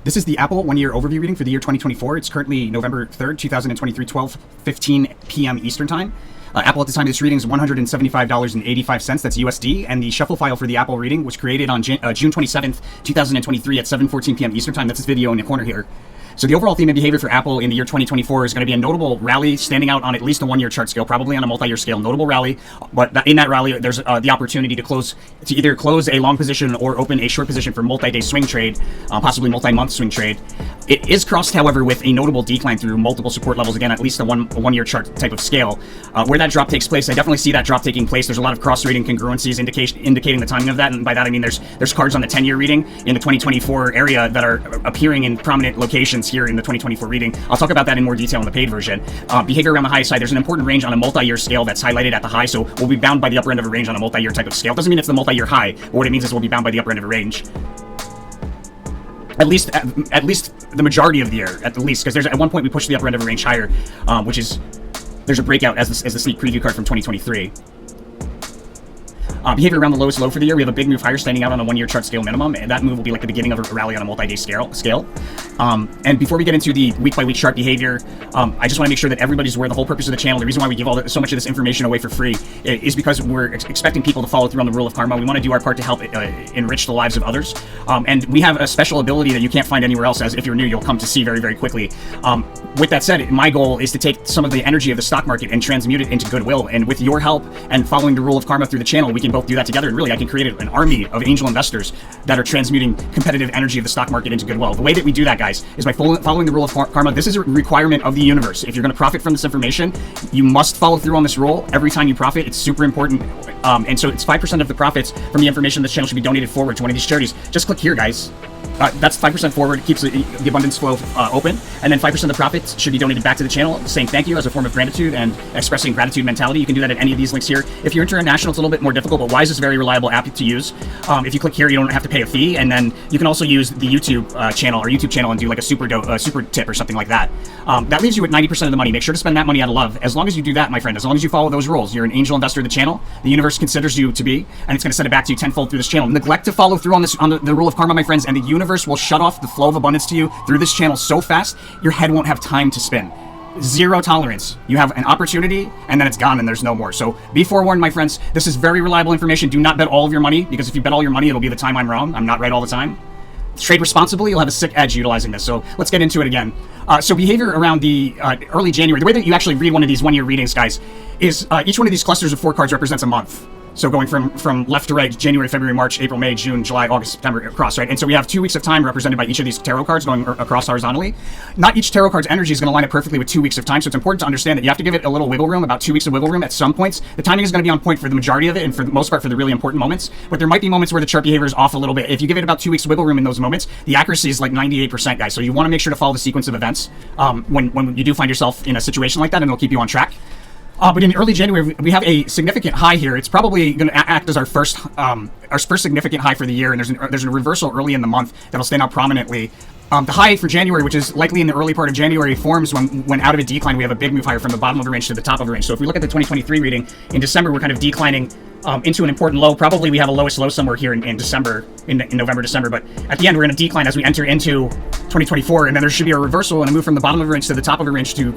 This is the Apple one-year overview reading for the year 2024. It's currently November 3rd, 2023, 12:15 p.m. Eastern Time. Apple at the time of this reading is $175.85. That's USD. And the shuffle file for the Apple reading was created on June 27th, 2023 at 7:14 p.m. Eastern Time. That's this video in the corner here. So the overall theme and behavior for Apple in the year 2024 is going to be a notable rally standing out on at least a one-year chart scale, probably on a multi-year scale. Notable rally, but in that rally, there's the opportunity to either close a long position or open a short position for multi-day swing trade, possibly multi-month swing trade. It is crossed, however, with a notable decline through multiple support levels, again, at least a one-year chart type of scale. Where that drop takes place, I definitely see that drop taking place. There's a lot of cross-rating congruencies indicating the timing of that, and by that I mean there's cards on the 10-year reading in the 2024 area that are appearing in prominent locations here in the 2024 reading. I'll talk about that in more detail in the paid version. Behavior around the high side, there's an important range on a multi-year scale that's highlighted at the high, so we'll be bound by the upper end of a range on a multi-year type of scale. Doesn't mean it's the multi-year high, but what it means is we'll be bound by the upper end of a range. At least the majority of the year, at least, because there's at one point we pushed the upper end of a range higher, which is there's a breakout as the sneak preview card from 2023. Behavior around the lowest low for the year, we have a big move higher standing out on a one-year chart scale minimum, and that move will be like the beginning of a rally on a multi-day scale. And before we get into the week-by-week chart behavior, I just want to make sure that everybody's aware. The whole purpose of the channel, the reason why we give so much of this information away for free, is because we're expecting people to follow through on the rule of karma. We want to do our part to help enrich the lives of others, and we have a special ability that you can't find anywhere else, as if you're new, you'll come to see very, very quickly. With that said, my goal is to take some of the energy of the stock market and transmute it into goodwill, and with your help and following the rule of karma through the channel, we can both do that together, and really I can create an army of angel investors that are transmuting competitive energy of the stock market into goodwill. The way that we do that, guys, is by following the rule of karma. This is a requirement of the universe. If you're going to profit from this information, you must follow through on this rule every time you profit. It's super important, and so it's 5% of the profits from the information this channel should be donated forward to one of these charities. Just click here, guys. That's 5% forward. It keeps the abundance flow open, and then 5% of the profits should be donated back to the channel, saying thank you as a form of gratitude and expressing gratitude mentality. You can do that at any of these links here. If you're international, it's a little bit more difficult, but Wise is a very reliable app to use. If you click here, you don't have to pay a fee, and then you can also use the YouTube channel and do like a super tip or something like that. That leaves you with 90% of the money. Make sure to spend that money out of love. As long as you do that, my friend, as long as you follow those rules, you're an angel investor of the channel. The universe considers you to be, and it's going to send it back to you tenfold through this channel. Neglect to follow through on the rule of karma, my friends, and the universe will shut off the flow of abundance to you through this channel so fast your head won't have time to spin. Zero tolerance. You have an opportunity and then it's gone and there's no more. So be forewarned, my friends. This is very reliable information. Do not bet all of your money, because if you bet all your money, it'll be the time I'm wrong. I'm not right all the time. Trade responsibly, you'll have a sick edge utilizing this. So let's get into it again. So behavior around the early January, the way that you actually read one of these one-year readings, guys, is each one of these clusters of 4 cards represents a month. So going from left to right, January, February, March, April, May, June, July, August, September, across, right? And so we have 2 weeks of time represented by each of these tarot cards going across horizontally. Not each tarot card's energy is going to line up perfectly with 2 weeks of time, so it's important to understand that you have to give it a little wiggle room, about 2 weeks of wiggle room at some points. The timing is going to be on point for the majority of it, and for the most part for the really important moments, but there might be moments where the chart behavior is off a little bit. If you give it about 2 weeks wiggle room in those moments, the accuracy is like 98%, guys. So you want to make sure to follow the sequence of events when you do find yourself in a situation like that, and it'll keep you on track. But in early January, we have a significant high here. It's probably going to act as our first significant high for the year, and there's a reversal early in the month that'll stand out prominently. The high for January, which is likely in the early part of January, forms when out of a decline, we have a big move higher from the bottom of the range to the top of the range. So if we look at the 2023 reading, in December, we're kind of declining into an important low. Probably we have a lowest low somewhere here in December, in November, December, but at the end, we're in a decline as we enter into 2024, and then there should be a reversal and a move from the bottom of the range to the top of the range to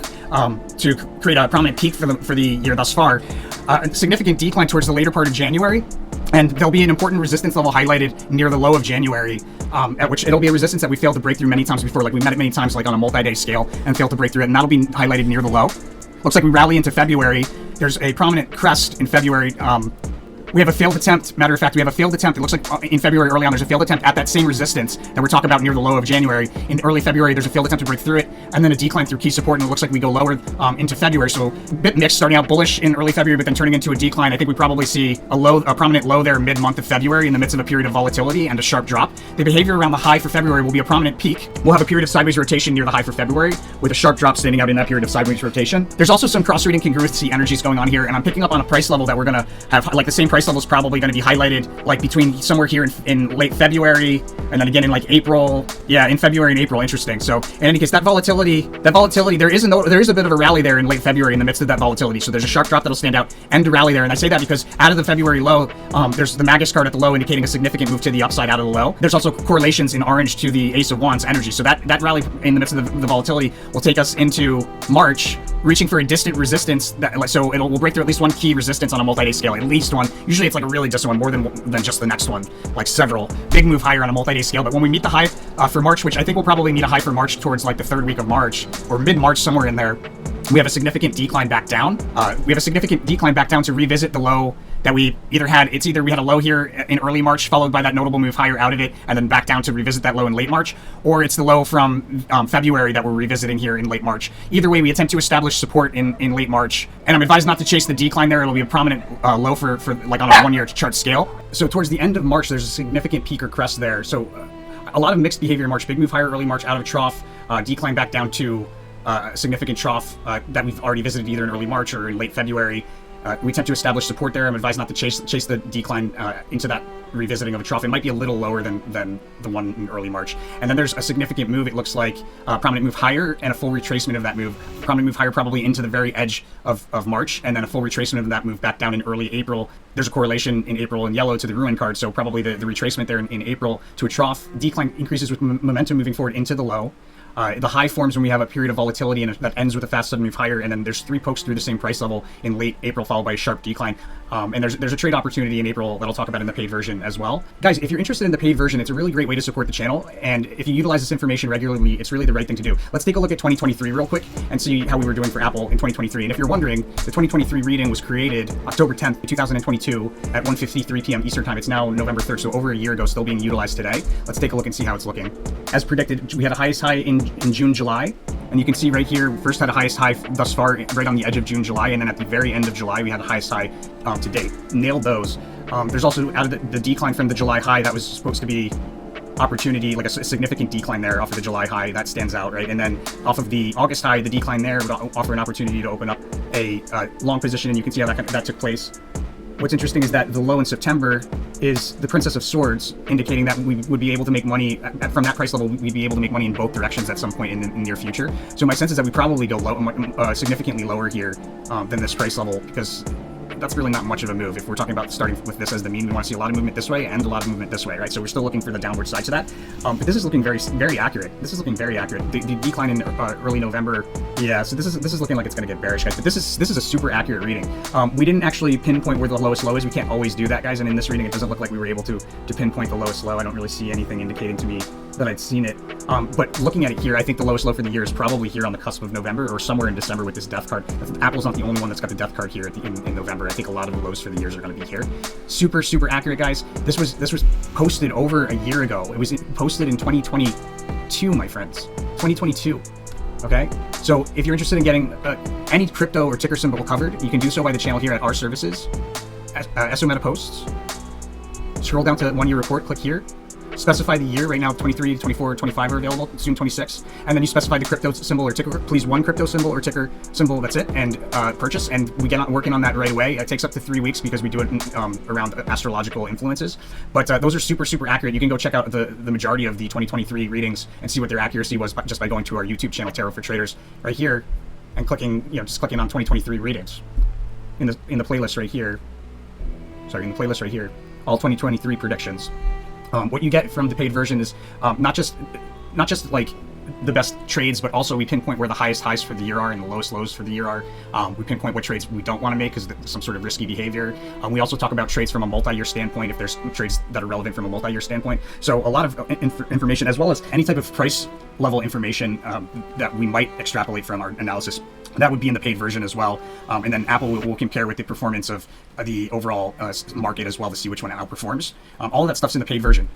create a prominent peak for the year thus far. A significant decline towards the later part of January, and there'll be an important resistance level highlighted near the low of January, at which it'll be a resistance that we failed to break through many times before. Like we met it many times, like on a multi-day scale, and failed to break through it, and that'll be highlighted near the low. Looks like we rally into February. There's a prominent crest in February. We have a failed attempt. Matter of fact, we have a failed attempt. It looks like in February early on, there's a failed attempt at that same resistance that we're talking about near the low of January. In early February, there's a failed attempt to break through it, and then a decline through key support, and it looks like we go lower into February. So a bit mixed, starting out bullish in early February, but then turning into a decline. I think we probably see a prominent low there mid-month of February in the midst of a period of volatility and a sharp drop. The behavior around the high for February will be a prominent peak. We'll have a period of sideways rotation near the high for February, with a sharp drop standing out in that period of sideways rotation. There's also some cross-reading congruency energies going on here, and I'm picking up on a price level that we're going to have, like the same price price level is probably going to be highlighted like between somewhere here in late February and then again in like April. Yeah, in February and April. Interesting. So in any case, that volatility, there is a bit of a rally there in late February in the midst of that volatility. So there's a sharp drop that'll stand out and a rally there. And I say that because out of the February low, there's the Magus card at the low indicating a significant move to the upside out of the low. There's also correlations in orange to the Ace of Wands energy. So that rally in the midst of the volatility will take us into March, reaching for a distant resistance. So we'll break through at least one key resistance on a multi-day scale, at least one. Usually it's like a really distant one, more than just the next one, like several. Big move higher on a multi-day scale. But when we meet the high for March, which I think we'll probably meet a high for March towards like the third week of March or mid-March, somewhere in there, we have a significant decline back down. To revisit the low that we either had. It's either we had a low here in early March followed by that notable move higher out of it and then back down to revisit that low in late March, or it's the low from February that we're revisiting here in late March. Either way, we attempt to establish support in late March, and I'm advised not to chase the decline there. It'll be a prominent low for like on a 1 year chart scale. So towards the end of March, there's a significant peak or crest there. So a lot of mixed behavior in March. Big move higher early March out of trough, decline back down to a significant trough that we've already visited either in early March or in late February. We attempt to establish support there. I'm advised not to chase the decline into that revisiting of a trough. It might be a little lower than the one in early March. And then there's a significant move, it looks like, prominent move higher and a full retracement of that move. Prominent move higher probably into the very edge of March, and then a full retracement of that move back down in early April. There's a correlation in April in yellow to the ruin card, so probably the retracement there in April to a trough. Decline increases with momentum moving forward into the low. The high forms when we have a period of volatility and that ends with a fast sudden move higher, and then there's 3 pokes through the same price level in late April followed by a sharp decline. And there's a trade opportunity in April that I'll talk about in the paid version as well. Guys, if you're interested in the paid version, it's a really great way to support the channel, and if you utilize this information regularly, it's really the right thing to do. Let's take a look at 2023 real quick and see how we were doing for Apple in 2023. And if you're wondering, the 2023 reading was created October 10th, 2022 at 1:53 p.m. Eastern Time. It's now November 3rd, so over a year ago, still being utilized today. Let's take a look and see how it's looking. As predicted, we had a highest high in June, July. And you can see right here, first had a highest high thus far right on the edge of June, July, and then at the very end of July, we had the highest high to date. Nailed those. There's also out of the decline from the July high, that was supposed to be opportunity, like a significant decline there off of the July high. That stands out, right? And then off of the August high, the decline there would offer an opportunity to open up a long position, and you can see how that took place. What's interesting is that the low in September is the Princess of Swords, indicating that we would be able to make money from that price level. We'd be able to make money in both directions at some point in the near future. So my sense is that we probably go low, significantly lower here than this price level, because that's really not much of a move. If we're talking about starting with this as the mean, we want to see a lot of movement this way and a lot of movement this way, right? So we're still looking for the downward side to that. But this is looking very, very accurate. This is looking very accurate. The decline in early November, yeah. So this is looking like it's going to get bearish, guys. But this is a super accurate reading. We didn't actually pinpoint where the lowest low is. We can't always do that, guys. And in this reading, it doesn't look like we were able to pinpoint the lowest low. I don't really see anything indicating to me that I'd seen it. But looking at it here, I think the lowest low for the year is probably here on the cusp of November or somewhere in December with this death card. Apple's not the only one that's got the death card here in November. I think a lot of the lows for the years are going to be here. Super, super accurate, guys. This was posted over a year ago. It was posted in 2022, my friends. 2022. Okay, so if you're interested in getting any crypto or ticker symbol covered, you can do so by the channel here at Our Services, SO Meta Posts. Scroll down to 1 year report, click here. Specify the year. Right now 23, 24, 25 are available, soon 26. And then you specify the crypto symbol or ticker, please one crypto symbol or ticker symbol, that's it, and purchase. And we get on working on that right away. It takes up to 3 weeks because we do it around astrological influences. But those are super, super accurate. You can go check out the majority of the 2023 readings and see what their accuracy was just by going to our YouTube channel, Tarot for Traders, right here, and clicking, just clicking on 2023 readings in the playlist right here. Sorry, in the playlist right here, all 2023 predictions. What you get from the paid version is not just like the best trades, but also we pinpoint where the highest highs for the year are and the lowest lows for the year are. We pinpoint what trades we don't want to make because there's some sort of risky behavior. We also talk about trades from a multi-year standpoint, if there's trades that are relevant from a multi-year standpoint. So a lot of information, as well as any type of price level information that we might extrapolate from our analysis. That would be in the paid version as well. And then Apple will compare with the performance of the overall market as well to see which one outperforms. All of that stuff's in the paid version.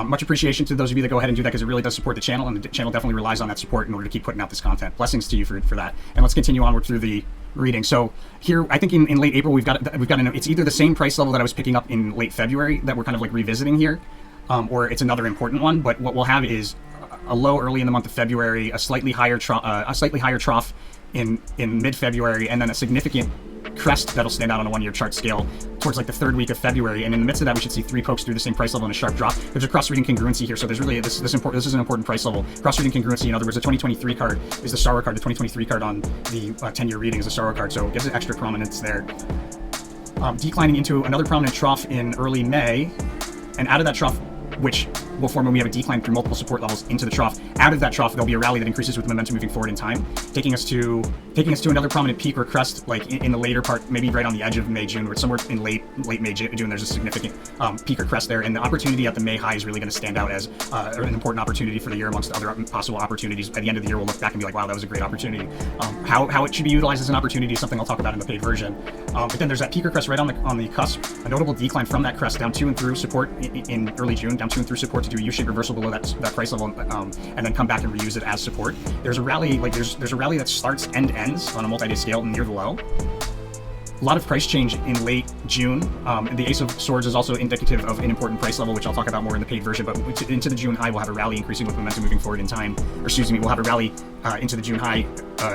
Much appreciation to those of you that go ahead and do that, because it really does support the channel, and the channel definitely relies on that support in order to keep putting out this content. Blessings to you for that. And let's continue onward through the reading. So here, I think in late April, we've got it's either the same price level that I was picking up in late February that we're kind of like revisiting here, or it's another important one. But what we'll have is a low early in the month of February, a slightly higher trough in mid-February, and then a significant crest that'll stand out on a 1-year chart scale towards like the third week of February, and in the midst of that we should see 3 pokes through the same price level and a sharp drop. There's a cross-reading congruency here, so there's really this is an important price level. Cross-reading congruency, in other words, the 2023 card is the Starro card. The 2023 card on the 10-year reading is the Starro card, so it gives it extra prominence there. Declining into another prominent trough in early May, and out of that trough, which will form when we have a decline through multiple support levels into the trough. Out of that trough, there'll be a rally that increases with momentum moving forward in time, taking us to another prominent peak or crest, like in the later part, maybe right on the edge of May, June, or somewhere in late May, June. There's a significant peak or crest there, and the opportunity at the May high is really going to stand out as an important opportunity for the year amongst other possible opportunities. By the end of the year, we'll look back and be like, wow, that was a great opportunity. How it should be utilized as an opportunity is something I'll talk about in the paid version. But then there's that peak or crest right on the cusp, a notable decline from that crest down to and through support in early June, down to and through support to do a U-shaped reversal below that price level, and then come back and reuse it as support. There's a rally, there's a rally that starts and ends on a multi-day scale near the low. A lot of price change in late June. The Ace of Swords is also indicative of an important price level, which I'll talk about more in the paid version, but into the June high, we'll have a rally increasing with momentum moving forward in time. We'll have a rally into the June high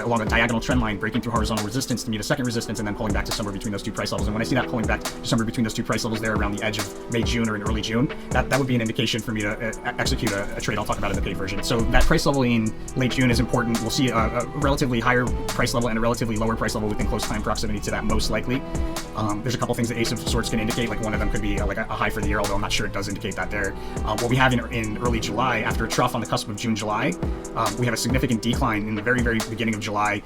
along a diagonal trend line, breaking through horizontal resistance to meet a second resistance, and then pulling back to somewhere between those 2 price levels. And when I see that pulling back to somewhere between those 2 price levels there around the edge of May, June, or in early June, that would be an indication for me to execute a trade I'll talk about in the paid version. So that price level in late June is important. We'll see a relatively higher price level and a relatively lower price level within close time proximity to that, most likely. There's a couple things the Ace of Swords can indicate, like one of them could be like a high for the year, although I'm not sure it does indicate that there. What we have in early July, after a trough on the cusp of June, July, we have a significant decline in the very, very beginning of July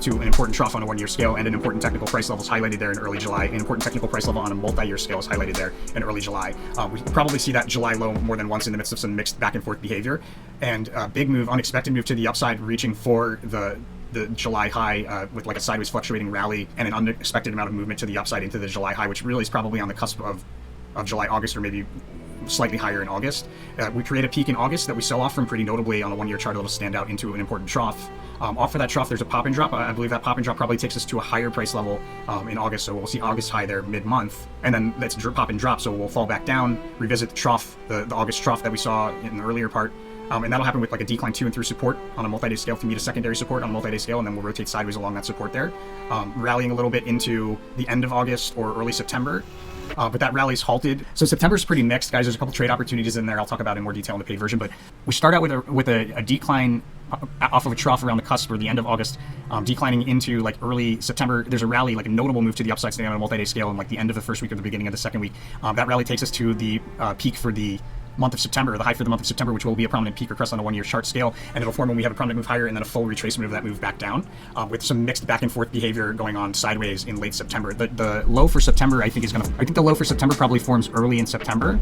to an important trough on a 1-year scale, and an important technical price level is highlighted there in early July. An important technical price level on a multi-year scale is highlighted there in early July. We probably see that July low more than once in the midst of some mixed back and forth behavior, and a big move, unexpected move to the upside, reaching for the July high with like a sideways fluctuating rally and an unexpected amount of movement to the upside into the July high, which really is probably on the cusp of July, August, or maybe slightly higher in August. We create a peak in August that we sell off from pretty notably on a 1-year chart that'll stand out into an important trough. Off of that trough, there's a pop and drop. I believe that pop and drop probably takes us to a higher price level in August, so we'll see August high there mid-month, and then that's pop and drop, so we'll fall back down, revisit the trough, the August trough that we saw in the earlier part. And that'll happen with like a decline to and through support on a multi-day scale to meet a secondary support on a multi-day scale, and then we'll rotate sideways along that support there, rallying a little bit into the end of August or early September. But that rally's halted. So September's pretty mixed, guys. There's a couple trade opportunities in there I'll talk about in more detail in the paid version, but we start out with a decline off of a trough around the cusp or the end of August, declining into like early September. There's a rally, like a notable move to the upside standing on a multi-day scale in like the end of the first week or the beginning of the second week. That rally takes us to the peak for the month of September, the high for the month of September, which will be a prominent peak or crest on a 1-year chart scale, and it'll form when we have a prominent move higher and then a full retracement of that move back down, with some mixed back and forth behavior going on sideways in late September. The low for September, I think the low for September probably forms early in September,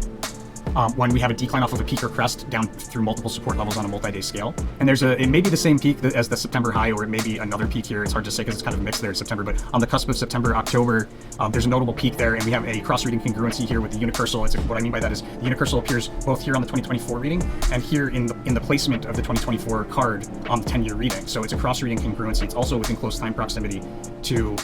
when we have a decline off of a peak or crest down through multiple support levels on a multi-day scale. And it may be the same peak as the September high, or it may be another peak here. It's hard to say because it's kind of mixed there in September, but on the cusp of September, October, there's a notable peak there, and we have a cross-reading congruency here with the unicursal. What I mean by that is the unicursal appears both here on the 2024 reading and here in the placement of the 2024 card on the 10-year reading. So it's a cross-reading congruency. It's also within close time proximity to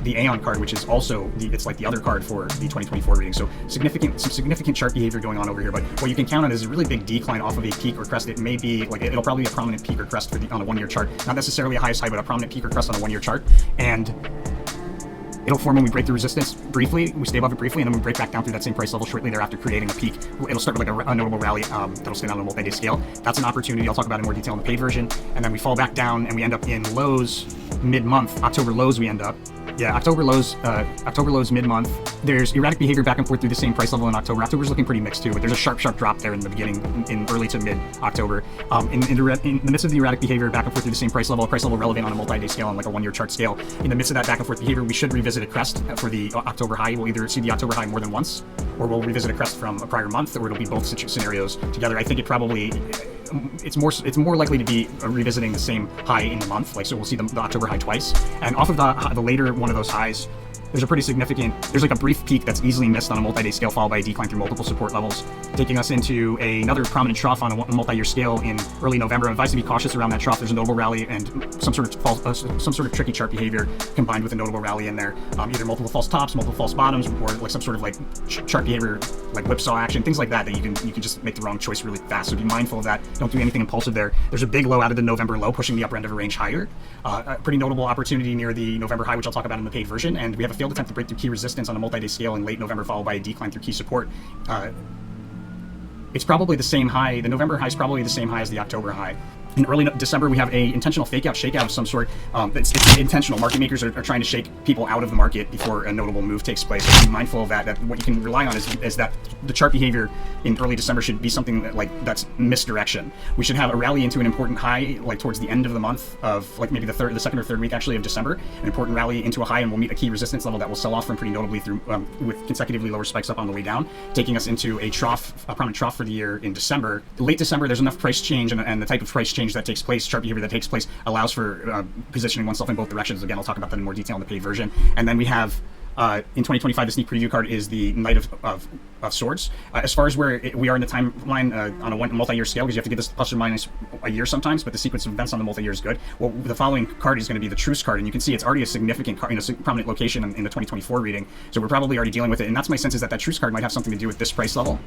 the Aeon card, which is also it's like the other card for the 2024 reading. So some significant chart behavior going on over here. But what you can count on is a really big decline off of a peak or crest. It may be like it'll probably be a prominent peak or crest on a 1-year chart. Not necessarily a highest high, but a prominent peak or crest on a 1-year chart. And it'll form when we break the resistance briefly, we stay above it briefly, and then we break back down through that same price level shortly thereafter, creating a peak. It'll start with like a notable rally that'll stand on a multi-day scale. That's an opportunity I'll talk about in more detail in the paid version. And then we fall back down and we end up in lows mid-month. October lows we end up. Yeah, October lows mid-month. There's erratic behavior back and forth through the same price level in October. October's looking pretty mixed too, but there's a sharp drop there in the beginning, in early to mid-October. In the midst of the erratic behavior back and forth through the same price level relevant on a multi-day scale and like a 1-year chart scale. In the midst of that back and forth behavior, we should revisit a crest for the October high. We'll either see the October high more than once, or we'll revisit a crest from a prior month, or it'll be both scenarios together. I think it's more likely to be revisiting the same high in the month, so we'll see the October high twice, and off of the later one of those highs, there's like a brief peak that's easily missed on a multi-day scale, followed by a decline through multiple support levels, taking us into another prominent trough on a multi-year scale in early November. I'm advised to be cautious around that trough. There's a notable rally and some sort of tricky chart behavior combined with a notable rally in there. Either multiple false tops, multiple false bottoms, or like some sort of like chart behavior, like whipsaw action, things like that you can just make the wrong choice really fast. So be mindful of that Don't do anything impulsive there. There's a big low out of the November low, pushing the upper end of a range higher. A pretty notable opportunity near the November high, which I'll talk about in the paid version. And we have a failed attempt to break through key resistance on a multi-day scale in late November, followed by a decline through key support. It's probably the same high. The November high is probably the same high as the October high. In early December, we have a intentional fake out, shakeout of some sort. It's intentional. Market makers are trying to shake people out of the market before a notable move takes place. So be mindful of that. That what you can rely on is that the chart behavior in early December should be something that's misdirection. We should have a rally into an important high, like towards the end of the month of maybe the second or third week actually of December. An important rally into a high, and we'll meet a key resistance level that will sell off from pretty notably through with consecutively lower spikes up on the way down, taking us into a prominent trough for the year in December. Late December, there's enough price change and the type of price change that takes place, chart behavior that takes place, allows for positioning oneself in both directions. Again, I'll talk about that in more detail in the paid version. And then we have in 2025, the sneak preview card is the Knight of Swords. As far as where we are in the timeline on a multi-year scale, because you have to get this plus or minus a year sometimes, but the sequence of events on the multi-year is good. Well, the following card is going to be the Truce card, and you can see it's already a significant card in a prominent location in the 2024 reading. So we're probably already dealing with it, and that's my sense, is that Truce card might have something to do with this price level.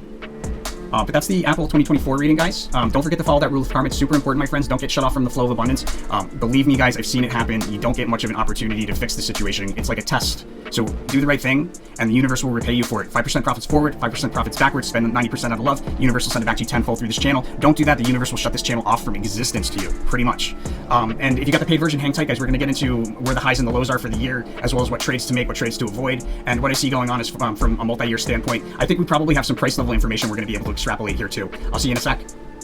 But that's the Apple 2024 reading, guys. Don't forget to follow that rule of karma. It's super important, my friends. Don't get shut off from the flow of abundance. Believe me, guys, I've seen it happen. You don't get much of an opportunity to fix the situation. It's like a test. So do the right thing, and the universe will repay you for it. 5% profits forward, 5% profits backwards. Spend 90% out of love. The universe will send it back to you tenfold through this channel. Don't do that. The universe will shut this channel off from existence to you, pretty much. And if you got the paid version, hang tight, guys. We're going to get into where the highs and the lows are for the year, as well as what trades to make, what trades to avoid. And what I see going on is from a multi-year standpoint, I think we probably have some price level information we're going to be able to extrapolate here too. I'll see you in a sec.